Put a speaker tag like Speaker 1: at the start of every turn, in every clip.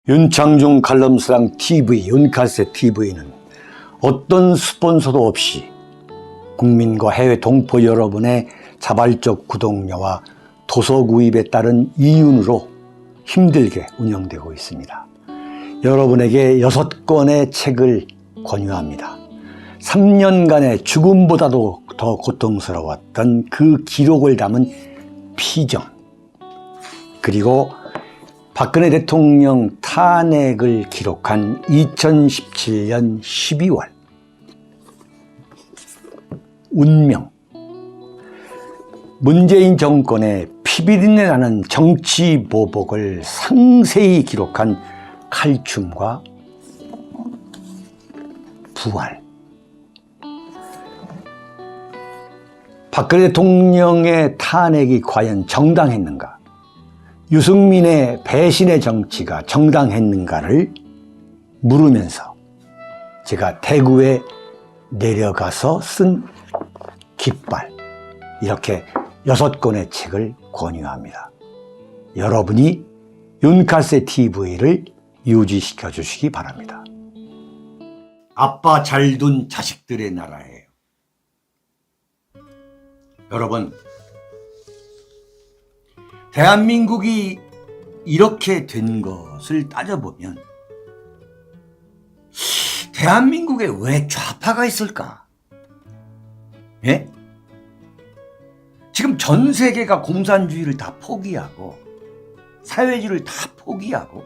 Speaker 1: 윤창중 칼럼스랑 TV, 윤칼세 TV는 어떤 스폰서도 없이 국민과 해외 동포 여러분의 자발적 구독료와 도서 구입에 따른 이윤으로 힘들게 운영되고 있습니다. 여러분에게 6권의 책을 권유합니다. 3년간의 죽음보다도 더 고통스러웠던 그 기록을 담은 피정, 그리고 박근혜 대통령 탄핵을 기록한 2017년 12월, 운명, 문재인 정권의 피비린내 나는 정치 보복을 상세히 기록한 칼춤과 부활, 박근혜 대통령의 탄핵이 과연 정당했는가, 유승민의 배신의 정치가 정당했는가를 물으면서 제가 대구에 내려가서 쓴 깃발, 이렇게 6권의 책을 권유합니다. 여러분이 윤칼세 TV를 유지시켜 주시기 바랍니다. 아빠 잘 둔 자식들의 나라예요. 여러분, 대한민국이 이렇게 된 것을 따져보면 대한민국에 왜 좌파가 있을까? 예? 지금 전 세계가 공산주의를 다 포기하고 사회주의를 다 포기하고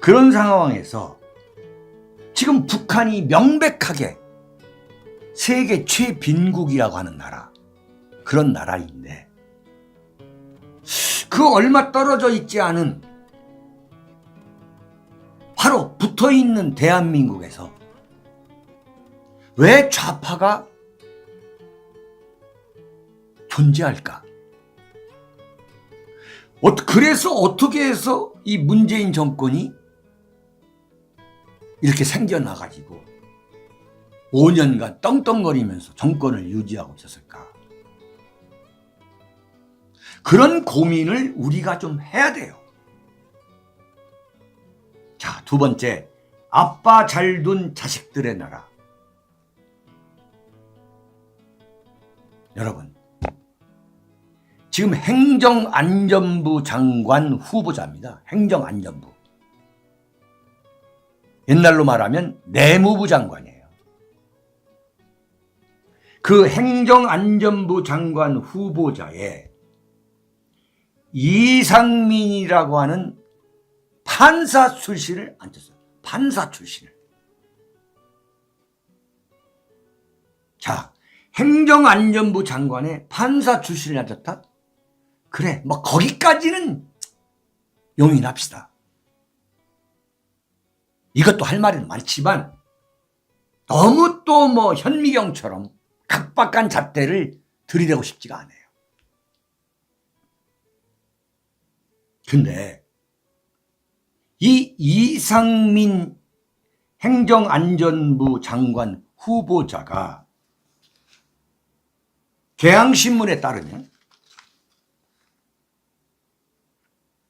Speaker 1: 그런 상황에서 지금 북한이 명백하게 세계 최빈국이라고 하는 나라, 그런 나라인데 그 얼마 떨어져 있지 않은 바로 붙어있는 대한민국에서 왜 좌파가 존재할까? 그래서 어떻게 해서 이 문재인 정권이 이렇게 생겨나가지고 5년간 떵떵거리면서 정권을 유지하고 있었을까? 그런 고민을 우리가 좀 해야 돼요. 자, 두 번째, 아빠 잘 둔 자식들의 나라. 여러분, 지금 행정안전부 장관 후보자입니다. 행정안전부. 옛날로 말하면 내무부 장관이에요. 그 행정안전부 장관 후보자에 이상민이라고 하는 판사 출신을 앉혔어요. 판사 출신을. 자, 행정안전부 장관에 판사 출신을 앉혔다? 그래, 뭐 거기까지는 용인합시다. 이것도 할 말은 많지만 너무 또 뭐 현미경처럼 각박한 잣대를 들이대고 싶지가 않아요. 근데 이 이상민 행정안전부 장관 후보자가 경향신문에 따르면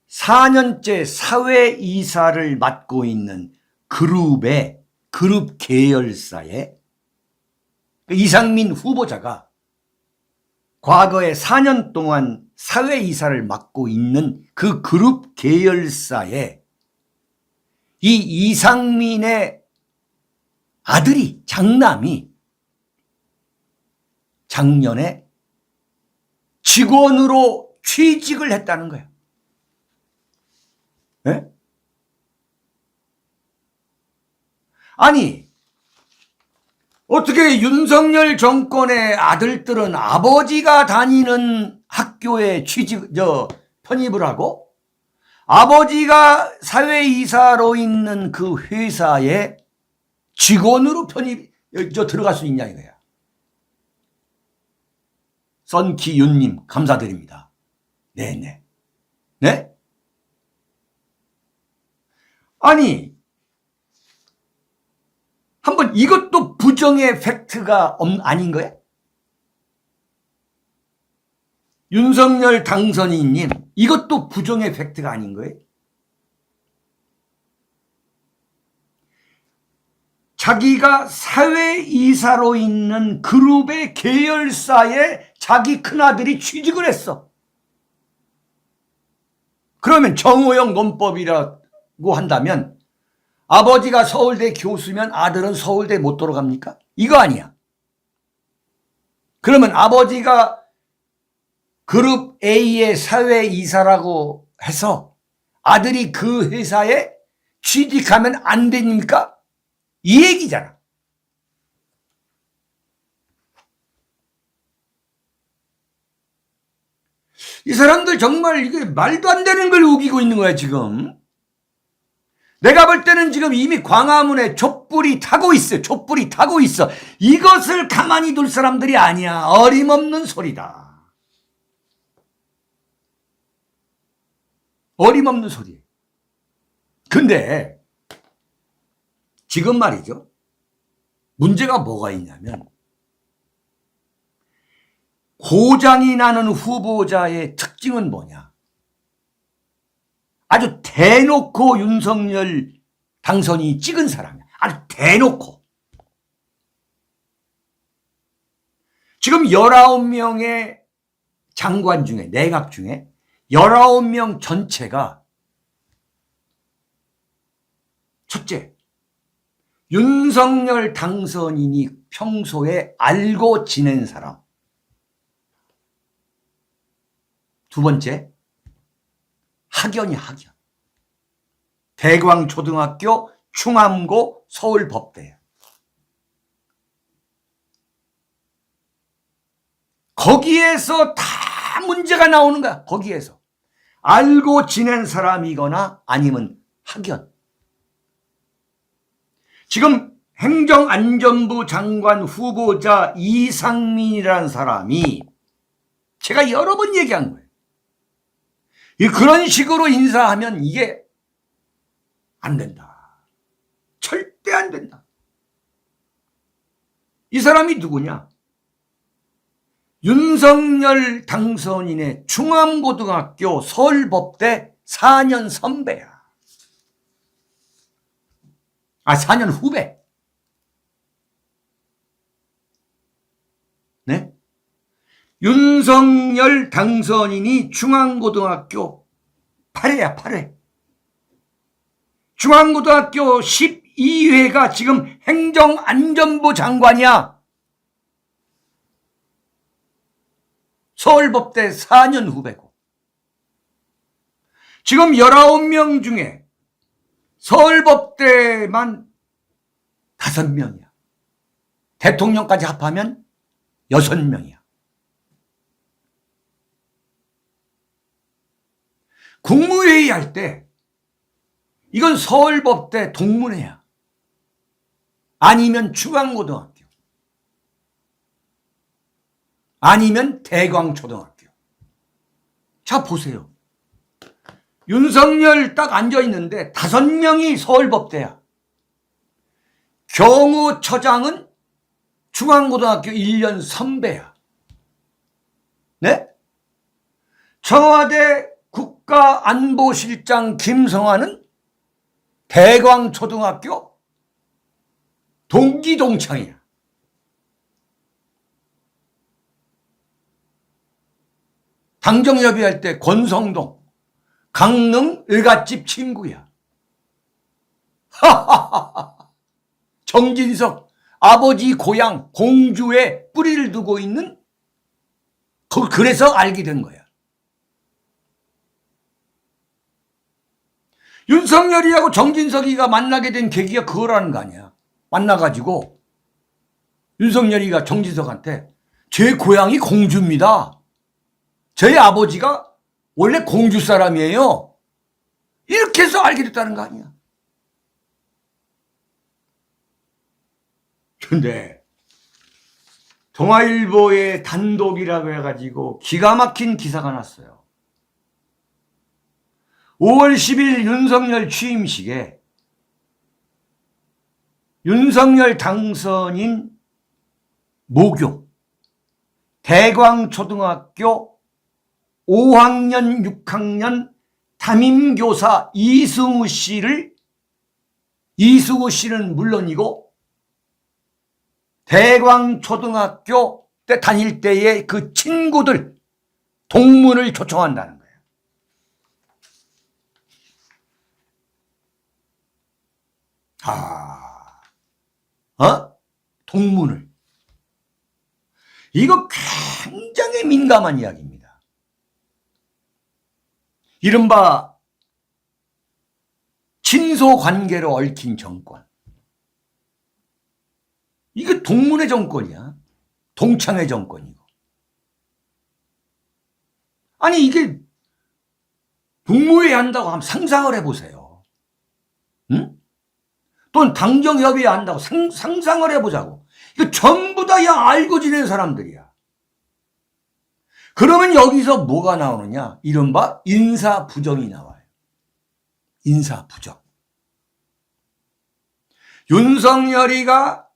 Speaker 1: 4년째 사회이사를 맡고 있는 그룹 계열사에 이상민 후보자가 과거에 4년 동안 사회이사를 맡고 있는 그 그룹 계열사에 이 이상민의 아들이, 장남이 작년에 직원으로 취직을 했다는 거예요. 네? 아니, 어떻게 윤석열 정권의 아들들은 아버지가 다니는 학교에 편입을 하고 아버지가 사회이사로 있는 그 회사에 직원으로 들어갈 수 있냐 이거야. 썬키윤님 감사드립니다. 네네. 네? 아니, 한번 이것도 부정의 팩트가 아닌 거야? 윤석열 당선인님, 이것도 부정의 팩트가 아닌 거예요? 자기가 사회이사로 있는 그룹의 계열사에 자기 큰아들이 취직을 했어. 그러면 정호영 논법이라고 한다면 아버지가 서울대 교수면 아들은 서울대 못 들어갑니까? 이거 아니야. 그러면 아버지가 그룹 A의 사회이사라고 해서 아들이 그 회사에 취직하면 안 됩니까? 이 얘기잖아. 이 사람들 정말 이게 말도 안 되는 걸 우기고 있는 거야, 지금. 내가 볼 때는 지금 이미 광화문에 촛불이 타고 있어. 촛불이 타고 있어. 이것을 가만히 둘 사람들이 아니야. 어림없는 소리다. 어림없는 소리. 근데 지금 말이죠. 문제가 뭐가 있냐면 고장이 나는 후보자의 특징은 뭐냐. 아주 대놓고 윤석열 당선이 찍은 사람이야. 아주 대놓고. 지금 19명의 장관 중에, 내각 중에 19명 전체가 첫째, 윤석열 당선인이 평소에 알고 지낸 사람. 두 번째, 학연이 학연. 대광초등학교, 충암고, 서울법대. 거기에서 다 문제가 나오는 거야. 거기에서. 알고 지낸 사람이거나 아니면 학연. 지금 행정안전부 장관 후보자 이상민이라는 사람이 제가 여러 번 얘기한 거예요. 그런 식으로 인사하면 이게 안 된다. 절대 안 된다. 이 사람이 누구냐? 윤석열 당선인의 충암고등학교 서울법대 4년 선배야. 4년 후배. 네? 윤석열 당선인이 중앙고등학교 8회야, 8회. 중앙고등학교 12회가 지금 행정안전부 장관이야. 서울법대 4년 후배고. 지금 19명 중에 서울법대만 5명이야. 대통령까지 합하면 6명이야. 국무회의 할 때 이건 서울법대 동문회야. 아니면 중앙고등학교. 아니면 대광초등학교. 자, 보세요. 윤석열 딱 앉아있는데 5명이 서울법대야. 경호처장은 중앙고등학교 1년 선배야. 네? 청와대 국가안보실장 김성환은 대광초등학교 동기동창이야. 당정협의할 때 권성동 강릉 을갓집 친구야. 정진석 아버지 고향 공주에 뿌리를 두고 있는, 그래서 알게 된 거야. 윤석열이하고 정진석이가 만나게 된 계기가 그거라는 거 아니야. 만나가지고 윤석열이가 정진석한테 제 고향이 공주입니다. 저희 아버지가 원래 공주 사람이에요. 이렇게 해서 알게 됐다는 거 아니야. 근데 동아일보의 단독이라고 해가지고 기가 막힌 기사가 났어요. 5월 10일 윤석열 취임식에 윤석열 당선인 모교 대광초등학교 5학년 6학년 담임교사 이승우 씨는 물론이고 대광초등학교 때 다닐 때의 그 친구들 동문을 초청한다는 거예요. 동문을. 이거 굉장히 민감한 이야기입니다. 이른바 친소 관계로 얽힌 정권. 이게 동문의 정권이야. 동창의 정권이고. 아니 이게 국무회의 한다고 한번 상상을 해보세요. 응? 또는 당정협의회 한다고 상상을 해보자고. 이거 전부 다 알고 지낸 사람들이야. 그러면 여기서 뭐가 나오느냐? 이른바 인사부정이 나와요. 인사부정. 윤석열이가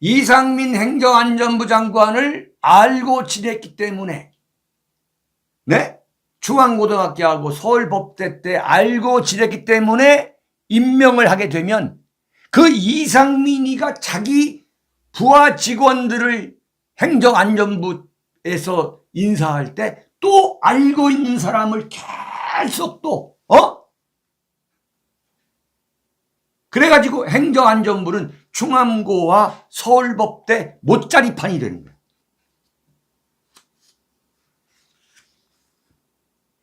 Speaker 1: 이상민 행정안전부 장관을 알고 지냈기 때문에, 네? 중앙고등학교하고 서울법대 때 알고 지냈기 때문에 임명을 하게 되면 그 이상민이가 자기 부하 직원들을 행정안전부에서 인사할 때 또 알고 있는 사람을 계속 그래가지고 행정안전부는 충암고와 서울법대 못자리판이 되는 거예요.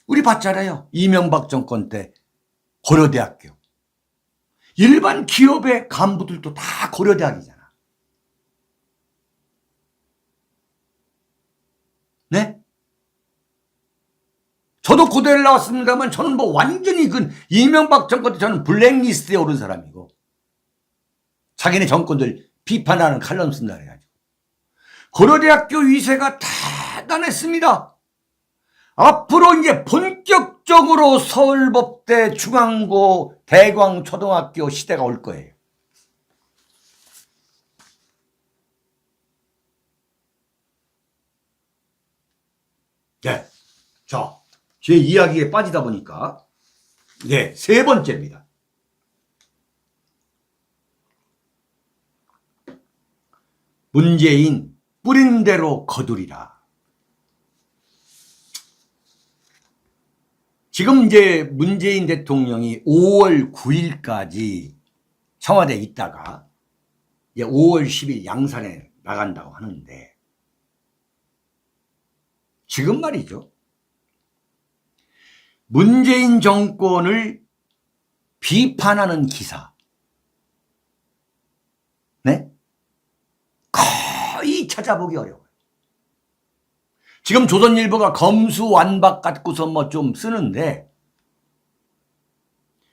Speaker 1: 우리 봤잖아요. 이명박 정권 때 고려대학교. 일반 기업의 간부들도 다 고려대학이잖아. 네? 저도 고대를 나왔습니다만 저는 뭐 완전히 그 이명박 정권 때 저는 블랙리스트에 오른 사람이고 자기네 정권들 비판하는 칼럼 쓴다 해가지고 고려대학교 위세가 대단했습니다. 앞으로 이제 본격적으로 서울법대, 중앙고, 대광초등학교 시대가 올 거예요. 네. 자, 제 이야기에 빠지다 보니까, 네, 세 번째입니다. 문재인 뿌린 대로 거두리라. 지금 이제 문재인 대통령이 5월 9일까지 청와대에 있다가 이제 5월 10일 양산에 나간다고 하는데 지금 말이죠. 문재인 정권을 비판하는 기사. 네? 거의 찾아보기 어려워요. 지금 조선일보가 검수완박 갖고서 뭐 좀 쓰는데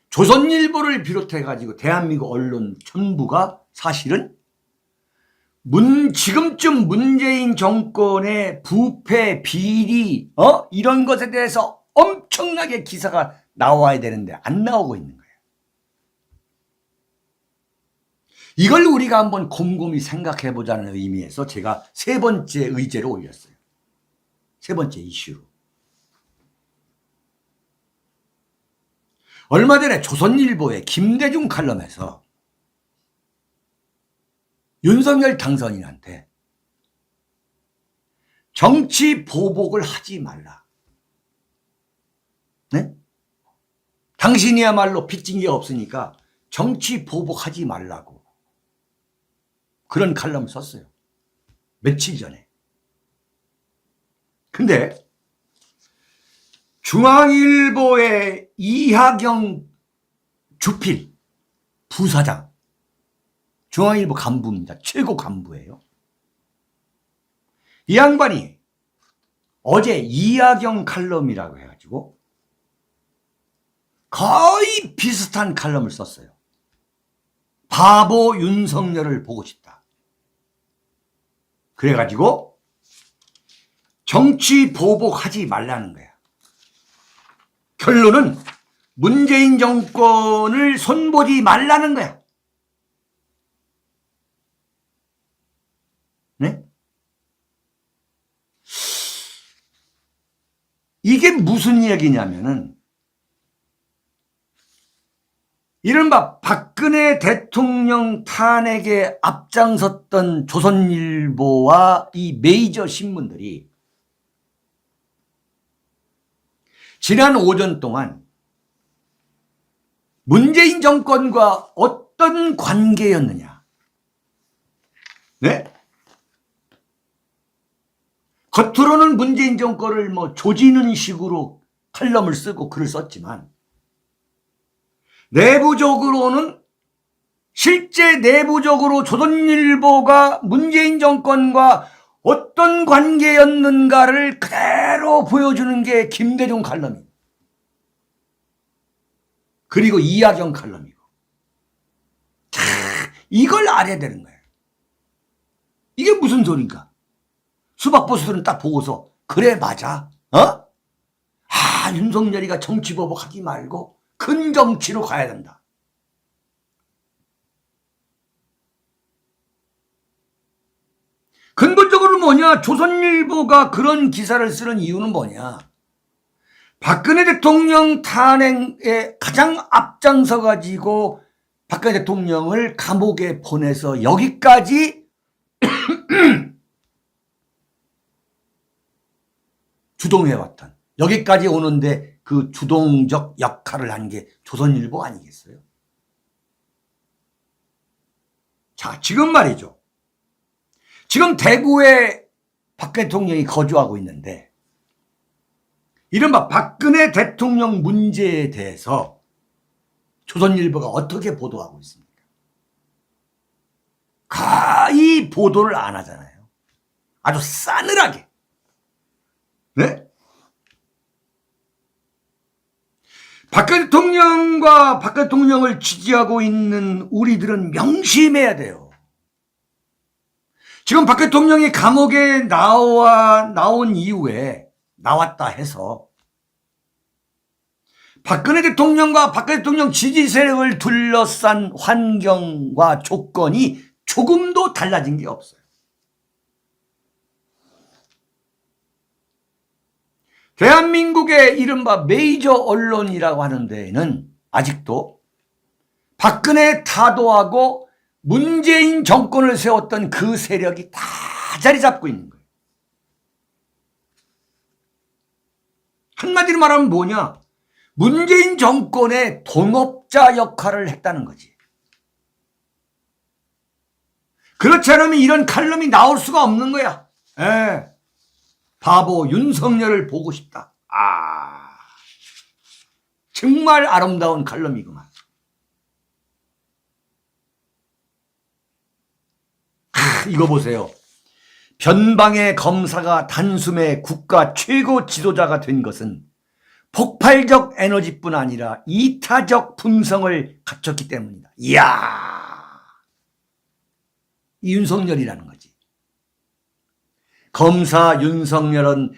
Speaker 1: 조선일보를 비롯해가지고 대한민국 언론 전부가 사실은 지금쯤 문재인 정권의 부패, 비리, 이런 것에 대해서 엄청나게 기사가 나와야 되는데 안 나오고 있는 거예요. 이걸 우리가 한번 곰곰이 생각해 보자는 의미에서 제가 세 번째 의제로 올렸어요. 세 번째 이슈로. 얼마 전에 조선일보의 김대중 칼럼에서 윤석열 당선인한테 정치 보복을 하지 말라. 네? 당신이야말로 빚진 게 없으니까 정치 보복하지 말라고 그런 칼럼을 썼어요. 며칠 전에. 근데 중앙일보의 이하경 주필 부사장, 중앙일보 간부입니다. 최고 간부예요. 이 양반이 어제 이하경 칼럼이라고 해가지고 거의 비슷한 칼럼을 썼어요. 바보 윤석열을 보고 싶다. 그래가지고 정치 보복하지 말라는 거야. 결론은 문재인 정권을 손보지 말라는 거야. 네? 이게 무슨 얘기냐면은 이른바 박근혜 대통령 탄핵에 앞장섰던 조선일보와 이 메이저 신문들이 지난 오전 동안 문재인 정권과 어떤 관계였느냐. 네? 겉으로는 문재인 정권을 조지는 식으로 칼럼을 쓰고 글을 썼지만 내부적으로는 실제 내부적으로 조선일보가 문재인 정권과 어떤 관계였는가를 그대로 보여주는 게 김대중 칼럼이고 그리고 이하경 칼럼이고 이걸 알아야 되는 거예요. 이게 무슨 소린가? 수박보수들은 딱 보고서 그래 맞아. 윤석열이가 정치보복하지 말고 큰 정치로 가야 된다. 근본적으로 뭐냐? 조선일보가 그런 기사를 쓰는 이유는 뭐냐? 박근혜 대통령 탄핵에 가장 앞장서 가지고 박근혜 대통령을 감옥에 보내서 여기까지 주동해왔던, 여기까지 오는데 그 주동적 역할을 한 게 조선일보 아니겠어요? 자, 지금 말이죠. 지금 대구에 박근혜 대통령이 거주하고 있는데 이른바 박근혜 대통령 문제에 대해서 조선일보가 어떻게 보도하고 있습니까? 거의 보도를 안 하잖아요. 아주 싸늘하게. 네? 박근혜 대통령과 박근혜 대통령을 지지하고 있는 우리들은 명심해야 돼요. 지금 박근혜 대통령이 감옥에 나온 이후에 나왔다 해서 박근혜 대통령과 박근혜 대통령 지지 세력을 둘러싼 환경과 조건이 조금도 달라진 게 없어요. 대한민국의 이른바 메이저 언론이라고 하는 데에는 아직도 박근혜 타도하고 문재인 정권을 세웠던 그 세력이 다 자리 잡고 있는 거예요. 한마디로 말하면 뭐냐? 문재인 정권의 동업자 역할을 했다는 거지. 그렇지 않으면 이런 칼럼이 나올 수가 없는 거야. 바보 윤석열을 보고 싶다. 정말 아름다운 칼럼이구만. 이거 보세요. 변방의 검사가 단숨에 국가 최고 지도자가 된 것은 폭발적 에너지뿐 아니라 이타적 품성을 갖췄기 때문이다. 이야, 이 윤석열이라는 거지. 검사 윤석열은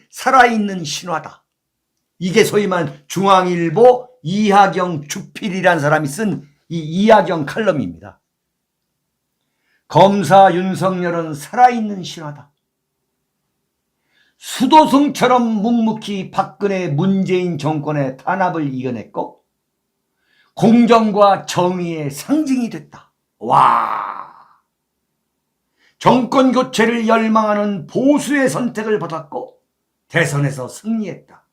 Speaker 1: 살아있는 신화다. 이게 소위 말 중앙일보 이하경 주필이라는 사람이 쓴 이 이하경 칼럼입니다. 검사 윤석열은 살아있는 신화다. 수도승처럼 묵묵히 박근혜 문재인 정권의 탄압을 이겨냈고 공정과 정의의 상징이 됐다. 와! 정권 교체를 열망하는 보수의 선택을 받았고 대선에서 승리했다.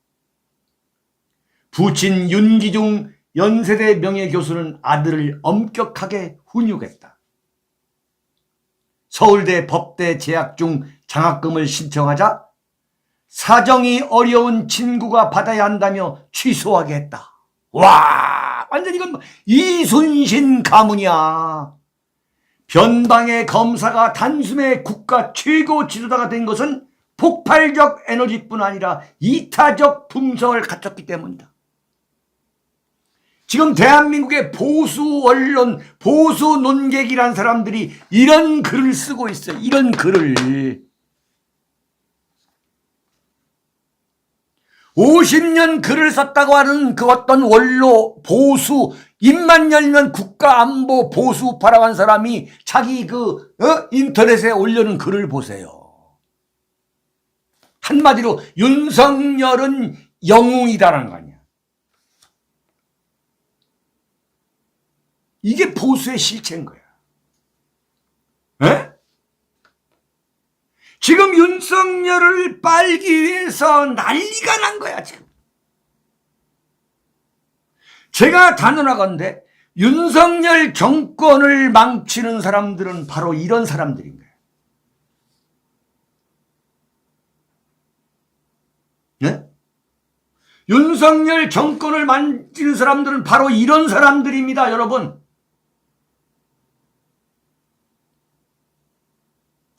Speaker 1: 부친 윤기중 연세대 명예교수는 아들을 엄격하게 훈육했다. 서울대 법대 재학 중 장학금을 신청하자 사정이 어려운 친구가 받아야 한다며 취소하게 했다. 와, 완전 이건 이순신 가문이야. 변방의 검사가 단숨에 국가 최고 지도자가 된 것은 폭발적 에너지뿐 아니라 이타적 품성을 갖췄기 때문이다. 지금 대한민국의 보수 언론, 보수 논객이란 사람들이 이런 글을 쓰고 있어요. 이런 글을. 50년 글을 썼다고 하는 그 어떤 원로, 보수, 입만 열면 국가안보 보수파라고 한 사람이 자기 인터넷에 올려놓은 글을 보세요. 한마디로 윤석열은 영웅이다라는 거 아니야. 이게 보수의 실체인 거야. 에? 지금 윤석열을 빨기 위해서 난리가 난 거야, 지금. 제가 단언하건대 윤석열 정권을 망치는 사람들은 바로 이런 사람들인 거예요. 네? 윤석열 정권을 망치는 사람들은 바로 이런 사람들입니다, 여러분.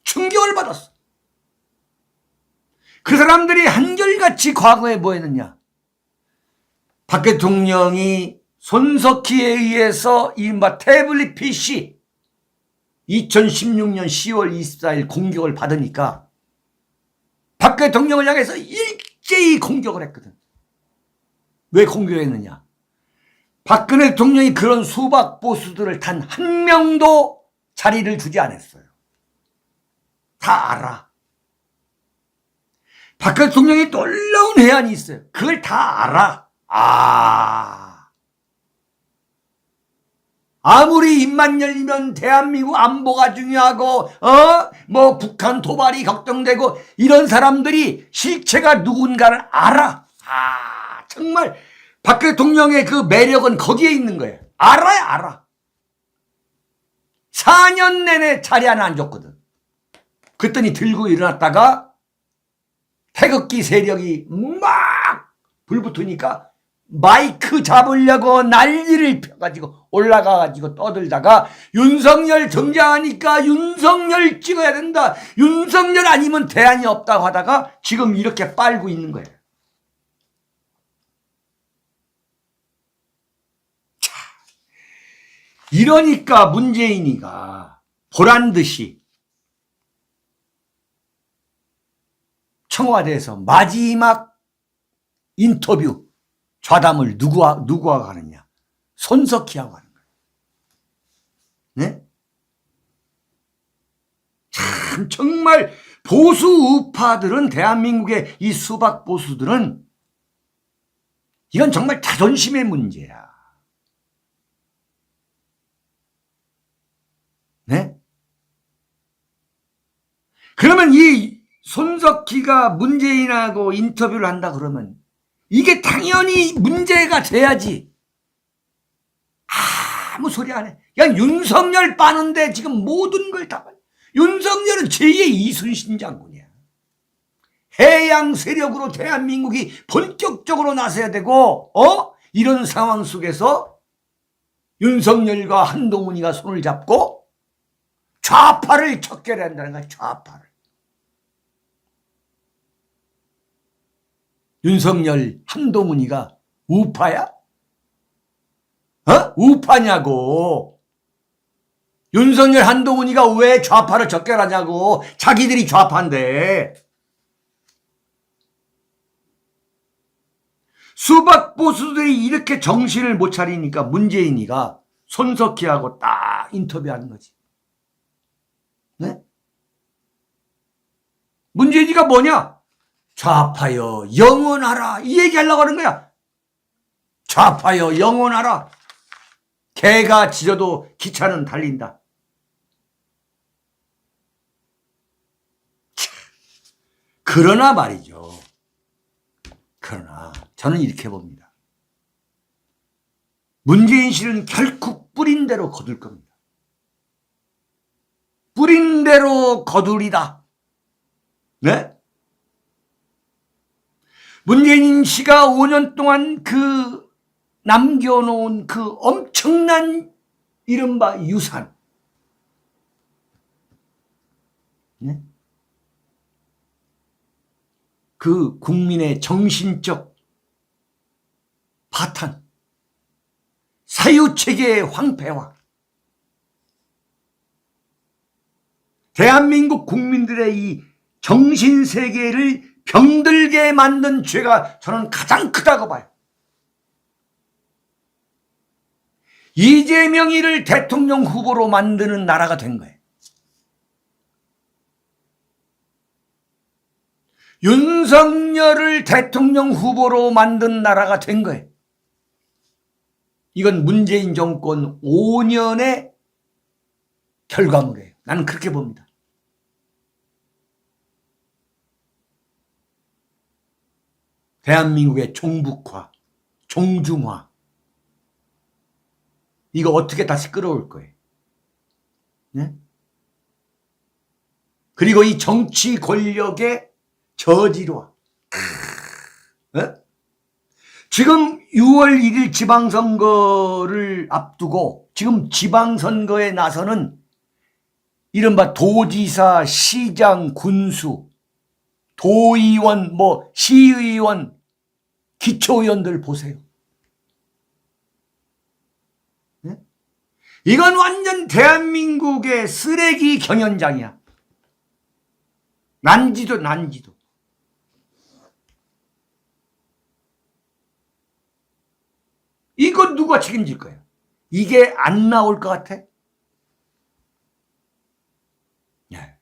Speaker 1: 충격을 받았어. 그 사람들이 한결같이 과거에 뭐 했느냐. 박 대통령이 손석희에 의해서 이른바 태블릿 PC 2016년 10월 24일 공격을 받으니까 박 대통령을 향해서 일제히 공격을 했거든. 왜 공격했느냐. 박근혜 대통령이 그런 수박 보수들을 단 한 명도 자리를 주지 않았어요. 다 알아. 박근혜 대통령이 놀라운 해안이 있어요. 그걸 다 알아. 아무리 입만 열리면 대한민국 안보가 중요하고 뭐 북한 도발이 걱정되고 이런 사람들이 실체가 누군가를 알아. 정말 박 대통령의 그 매력은 거기에 있는 거예요. 알아요, 알아. 4년 내내 자리 하나 안 줬거든. 그랬더니 들고 일어났다가 태극기 세력이 막 불붙으니까 마이크 잡으려고 난리를 펴가지고 올라가가지고 떠들다가 윤석열 등장하니까 윤석열 찍어야 된다. 윤석열 아니면 대안이 없다고 하다가 지금 이렇게 빨고 있는 거예요. 자, 이러니까 문재인이가 보란듯이 청와대에서 마지막 인터뷰 좌담을 누구와 가느냐? 손석희하고 하는 거예요. 네? 참 정말 보수 우파들은 대한민국의 이 수박 보수들은 이건 정말 자존심의 문제야. 네? 그러면 이 손석희가 문재인하고 인터뷰를 한다 그러면 이게 당연히 문제가 돼야지. 아무 소리 안 해. 그냥 윤석열 빠는데 지금 모든 걸 다. 윤석열은 제2의 이순신 장군이야. 해양 세력으로 대한민국이 본격적으로 나서야 되고, 이런 상황 속에서 윤석열과 한동훈이가 손을 잡고 좌파를 척결한다는 거야, 좌파를. 윤석열, 한동훈이가 우파야? 우파냐고. 윤석열, 한동훈이가 왜 좌파를 적결하냐고. 자기들이 좌파인데. 수박 보수들이 이렇게 정신을 못 차리니까 문재인이가 손석희하고 딱 인터뷰하는 거지. 네? 문재인이가 뭐냐? 좌파여 영원하라 이 얘기하려고 하는 거야. 좌파여 영원하라. 개가 짖어도 기차는 달린다. 그러나 말이죠. 그러나 저는 이렇게 봅니다. 문재인 씨는 결국 뿌린 대로 거둘 겁니다. 뿌린 대로 거두리다. 네? 문재인 씨가 5년 동안 그 남겨놓은 그 엄청난 이른바 유산. 네? 그 국민의 정신적 파탄, 사유체계의 황폐화, 대한민국 국민들의 이 정신세계를 병들게 만든 죄가 저는 가장 크다고 봐요. 이재명이를 대통령 후보로 만드는 나라가 된 거예요. 윤석열을 대통령 후보로 만든 나라가 된 거예요. 이건 문재인 정권 5년의 결과물이에요. 나는 그렇게 봅니다. 대한민국의 종북화, 종중화, 이거 어떻게 다시 끌어올 거예요? 네? 그리고 이 정치 권력의 저지로화. 네? 지금 6월 1일 지방선거를 앞두고 지금 지방선거에 나서는 이른바 도지사, 시장, 군수, 도의원, 시의원, 기초의원들 보세요. 네? 이건 완전 대한민국의 쓰레기 경연장이야. 난지도. 이거 누가 책임질 거야? 이게 안 나올 것 같아? 네.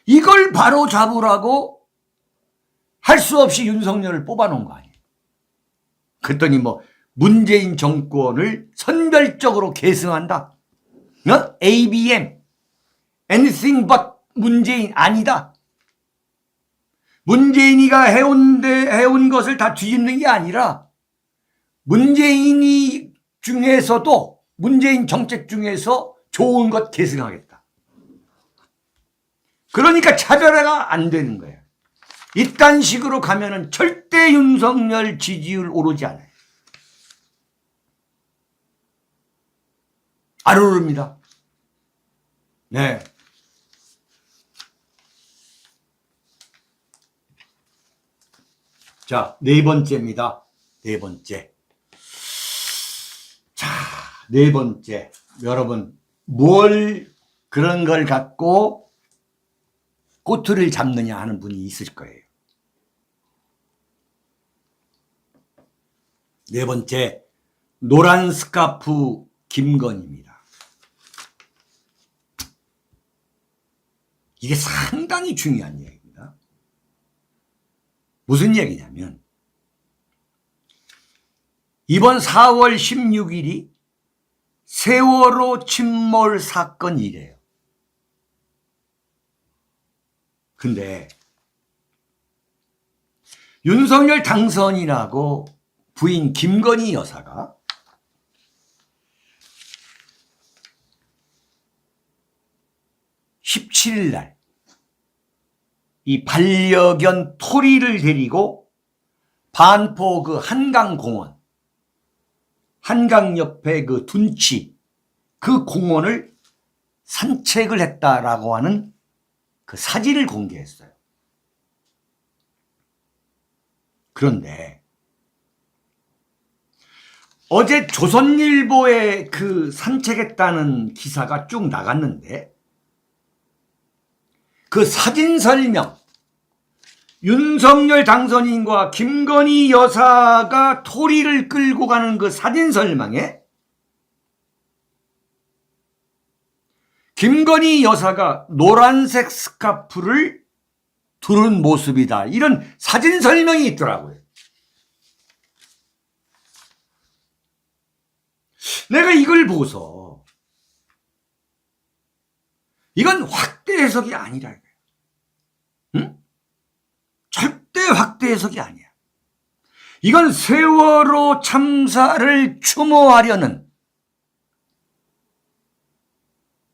Speaker 1: 이걸 바로 잡으라고 할 수 없이 윤석열을 뽑아놓은 거 아니에요. 그랬더니 문재인 정권을 선별적으로 계승한다. ABM, anything but 문재인 아니다. 문재인이가 해온 것을 다 뒤집는 게 아니라 문재인 정책 중에서 좋은 것 계승하겠다. 그러니까 차별화가 안 되는 거예요. 이딴 식으로 가면은 절대 윤석열 지지율 오르지 않아요. 안 오릅니다. 네. 자, 네 번째입니다. 네 번째. 자, 네 번째. 여러분, 뭘 그런 걸 갖고 꼬투리를 잡느냐 하는 분이 있을 거예요. 네 번째, 노란 스카프 김건희입니다. 이게 상당히 중요한 얘기입니다. 무슨 얘기냐면 이번 4월 16일이 세월호 침몰 사건이래요. 근데 윤석열 당선인하고 부인 김건희 여사가 (17일) 날 이 반려견 토리를 데리고 반포 그 한강공원, 한강 옆에 그 둔치, 그 공원을 산책을 했다라고 하는 그 사진을 공개했어요. 그런데 어제 조선일보에 그 산책했다는 기사가 쭉 나갔는데 그 사진 설명, 윤석열 당선인과 김건희 여사가 토리를 끌고 가는 그 사진 설명에 김건희 여사가 노란색 스카프를 두른 모습이다. 이런 사진 설명이 있더라고요. 내가 이걸 보고서 이건 확대 해석이 아니라 응? 절대 확대 해석이 아니야. 이건 세월호 참사를 추모하려는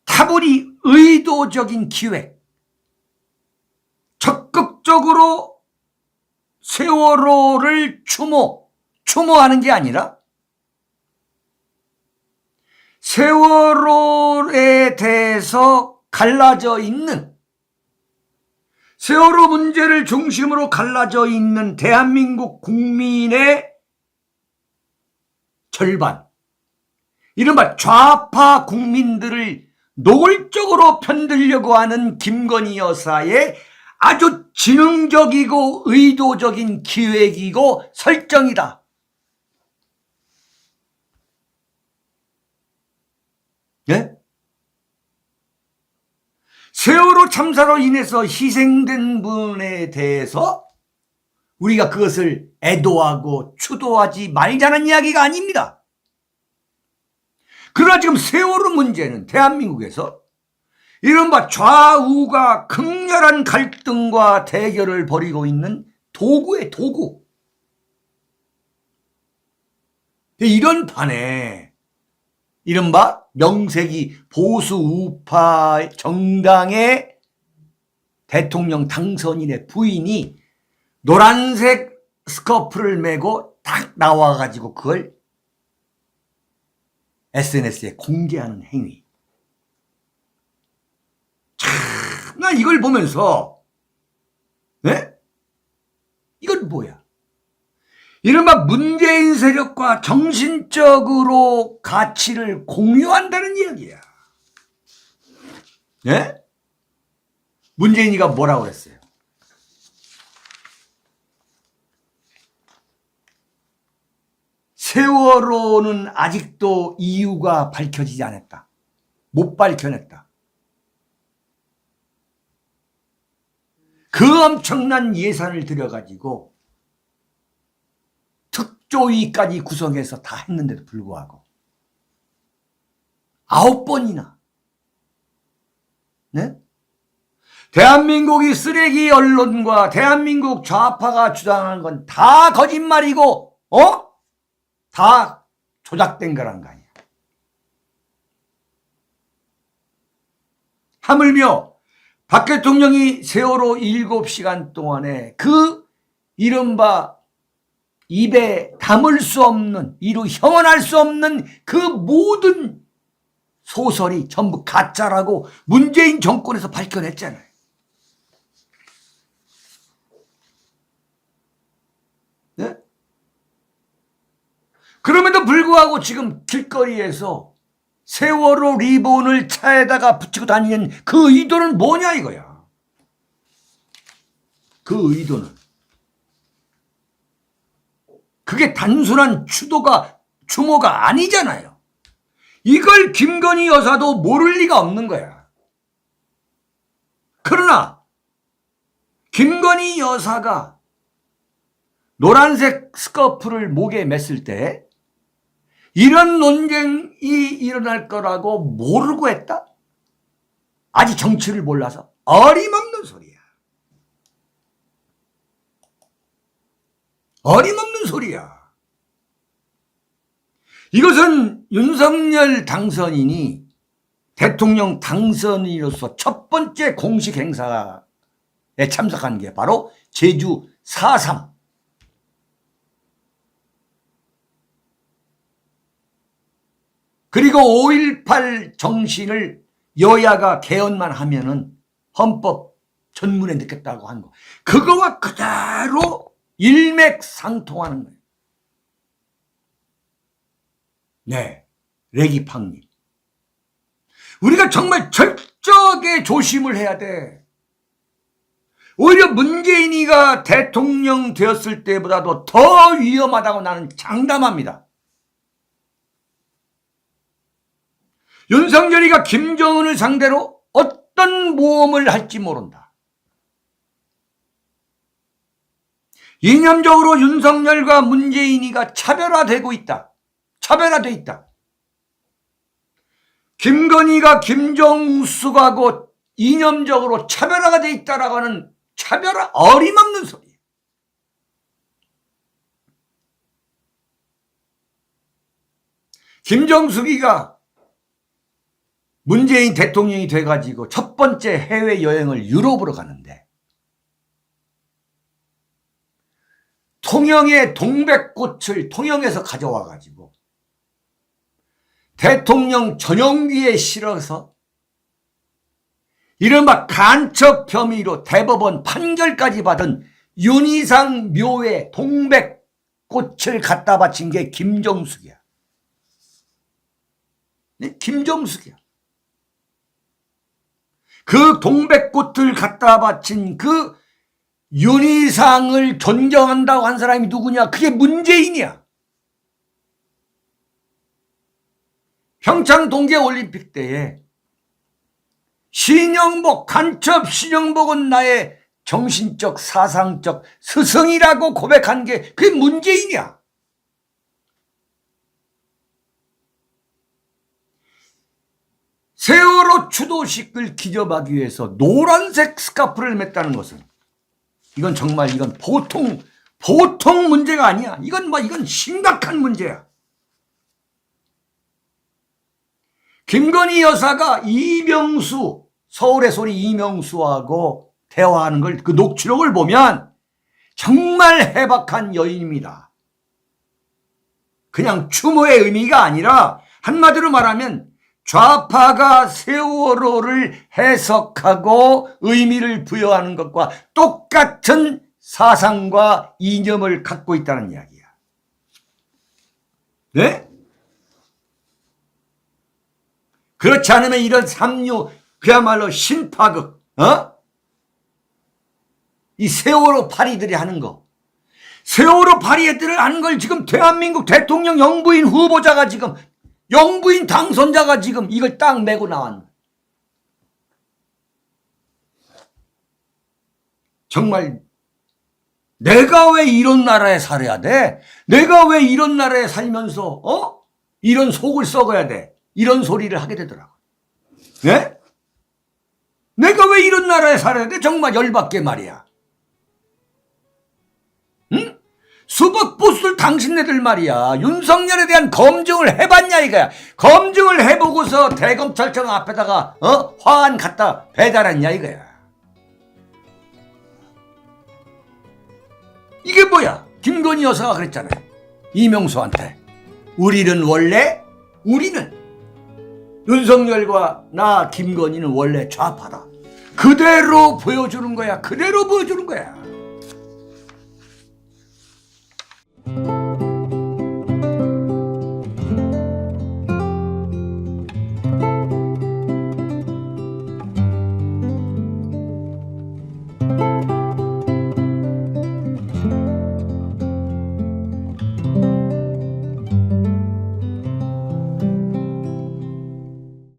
Speaker 1: 다분히 의도적인 기획, 적극적으로 세월호를 추모하는 게 아니라 세월호에 대해서 갈라져 있는, 세월호 문제를 중심으로 갈라져 있는 대한민국 국민의 절반, 이른바 좌파 국민들을 노골적으로 편들려고 하는 김건희 여사의 아주 지능적이고 의도적인 기획이고 설정이다. 예? 세월호 참사로 인해서 희생된 분에 대해서 우리가 그것을 애도하고 추도하지 말자는 이야기가 아닙니다. 그러나 지금 세월호 문제는 대한민국에서 이른바 좌우가 극렬한 갈등과 대결을 벌이고 있는 도구의 도구. 이런 판에 이른바 명색이 보수 우파 정당의 대통령 당선인의 부인이 노란색 스커프를 메고 딱 나와가지고 그걸 SNS에 공개하는 행위. 참, 나 이걸 보면서, 네? 이건 뭐야? 이른바 문재인 세력과 정신적으로 가치를 공유한다는 이야기야. 네? 문재인이가 뭐라고 그랬어요? 세월호는 아직도 이유가 밝혀지지 않았다. 못 밝혀냈다. 그 엄청난 예산을 들여가지고 특조위까지 구성해서 다 했는데도 불구하고 9번이나 네? 대한민국이 쓰레기 언론과 대한민국 좌파가 주장하는 건 다 거짓말이고 다 조작된 거란 거 아니야. 하물며 박 대통령이 세월호 7시간 동안에 그 이른바 입에 담을 수 없는, 이루 형언할 수 없는 그 모든 소설이 전부 가짜라고 문재인 정권에서 밝혀냈잖아요. 네? 그럼에도 불구하고 지금 길거리에서 세월호 리본을 차에다가 붙이고 다니는 그 의도는 뭐냐 이거야. 그 의도는. 그게 단순한 추모가 아니잖아요. 이걸 김건희 여사도 모를 리가 없는 거야. 그러나 김건희 여사가 노란색 스커프를 목에 맸을 때 이런 논쟁이 일어날 거라고 모르고 했다? 아직 정치를 몰라서 어림없는 소리야. 어림없는 소리야. 이것은 윤석열 당선인이 대통령 당선인으로서 첫 번째 공식 행사에 참석한 게 바로 제주 4.3. 그리고 5.18 정신을 여야가 개헌만 하면은 헌법 전문에 넣겠다고 한 거. 그거와 그대로 일맥상통하는 거예요. 네, 레기팡님. 우리가 정말 철저하게 조심을 해야 돼. 오히려 문재인이가 대통령 되었을 때보다도 더 위험하다고 나는 장담합니다. 윤석열이가 김정은을 상대로 어떤 모험을 할지 모른다. 이념적으로 윤석열과 문재인이가 차별화되고 있다. 차별화돼 있다. 김건희가 김정숙하고 이념적으로 차별화가 돼 있다라고 하는 차별화 어림없는 소리예요. 김정숙이가 문재인 대통령이 돼가지고 첫 번째 해외여행을 유럽으로 가는데 통영의 동백꽃을 통영에서 가져와가지고 대통령 전용기에 실어서 이른바 간첩 혐의로 대법원 판결까지 받은 윤희상 묘에 동백꽃을 갖다 바친 게 김정숙이야. 네? 김정숙이야. 그 동백꽃을 갖다 바친 그 윤희상을 존경한다고 한 사람이 누구냐? 그게 문재인이야. 평창 동계올림픽 때에 신영복, 간첩 신영복은 나의 정신적 사상적 스승이라고 고백한 게 그게 문재인이야. 세월호 추도식을 기념하기 위해서 노란색 스카프를 맸다는 것은 이건 정말 이건 보통 문제가 아니야. 이건 심각한 문제야. 김건희 여사가 이명수, 서울의 소리 이명수하고 대화하는 걸 그 녹취록을 보면 정말 해박한 여인입니다. 그냥 추모의 의미가 아니라 한마디로 말하면 좌파가 세월호를 해석하고 의미를 부여하는 것과 똑같은 사상과 이념을 갖고 있다는 이야기야. 네? 그렇지 않으면 이런 삼류 그야말로 신파극, 이 세월호 파리들이 하는 거, 세월호 파리들을 하는 걸 지금 대한민국 대통령 영부인 후보자가 지금 영부인 당선자가 지금 이걸 딱 메고 나왔네. 정말 내가 왜 이런 나라에 살아야 돼? 내가 왜 이런 나라에 살면서 이런 속을 썩어야 돼? 이런 소리를 하게 되더라고. 네? 내가 왜 이런 나라에 살아야 돼? 정말 열받게 말이야. 응? 수박 보스 당신네들 말이야. 윤석열에 대한 검증을 해봤냐 이거야. 검증을 해보고서 대검찰청 앞에다가 화환 갖다 배달했냐 이거야. 이게 뭐야? 김건희 여사가 그랬잖아요. 이명수한테 우리는 윤석열과 나 김건희는 원래 좌파다. 그대로 보여주는 거야. 그대로 보여주는 거야.